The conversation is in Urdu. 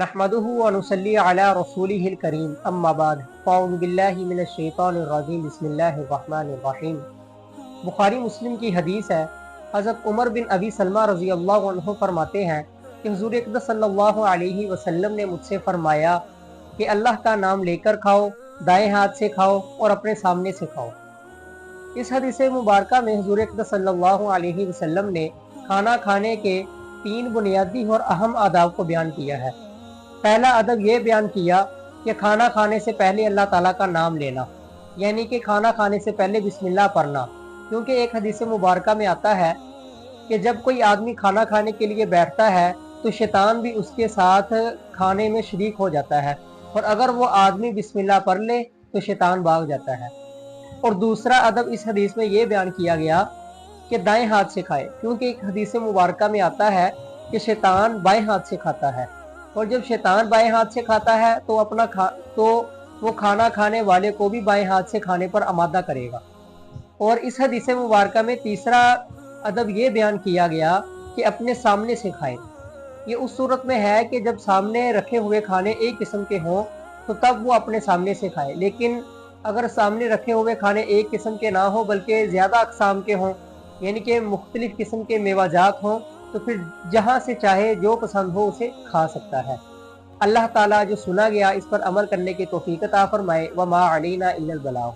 نحمده ونصلي على رسوله الكريم اما بعد فاعوذ باللہ من الشیطان الرجیم بسم اللہ الرحمن الرحیم۔ بخاری مسلم کی حدیث ہے، حضرت عمر بن ابی سلمہ رضی اللہ عنہ فرماتے ہیں کہ حضور اقدس صلی اللہ علیہ وسلم نے مجھ سے فرمایا کہ اللہ کا نام لے کر کھاؤ، دائیں ہاتھ سے کھاؤ اور اپنے سامنے سے کھاؤ۔ اس حدیث مبارکہ میں حضور اقدس صلی اللہ علیہ وسلم نے کھانا کھانے کے 3 بنیادی اور اہم آداب کو بیان کیا ہے۔ پہلا ادب یہ بیان کیا کہ کھانا کھانے سے پہلے اللہ تعالیٰ کا نام لینا، یعنی کہ کھانا کھانے سے پہلے بسم اللہ پڑھنا، کیونکہ ایک حدیث مبارکہ میں آتا ہے کہ جب کوئی آدمی کھانا کھانے کے لیے بیٹھتا ہے تو شیطان بھی اس کے ساتھ کھانے میں شریک ہو جاتا ہے، اور اگر وہ آدمی بسم اللہ پڑھ لے تو شیطان بھاگ جاتا ہے۔ اور دوسرا ادب اس حدیث میں یہ بیان کیا گیا کہ دائیں ہاتھ سے کھائے، کیونکہ ایک حدیث مبارکہ میں آتا ہے کہ شیطان بائیں ہاتھ سے کھاتا ہے، اور جب شیطان بائیں ہاتھ سے کھاتا ہے تو وہ کھانا کھانے والے کو بھی بائیں ہاتھ سے کھانے پر آمادہ کرے گا۔ اور اس حدیث مبارکہ میں تیسرا ادب یہ بیان کیا گیا کہ اپنے سامنے سے کھائے۔ یہ اس صورت میں ہے کہ جب سامنے رکھے ہوئے کھانے ایک قسم کے ہوں تو تب وہ اپنے سامنے سے کھائے، لیکن اگر سامنے رکھے ہوئے کھانے ایک قسم کے نہ ہوں بلکہ زیادہ اقسام کے ہوں، یعنی کہ مختلف قسم کے میوہ جات ہوں، تو پھر جہاں سے چاہے جو پسند ہو اسے کھا سکتا ہے۔ اللہ تعالیٰ جو سنا گیا اس پر عمل کرنے کی توفیق عطا فرمائے۔ وما علینا الا البلاغ۔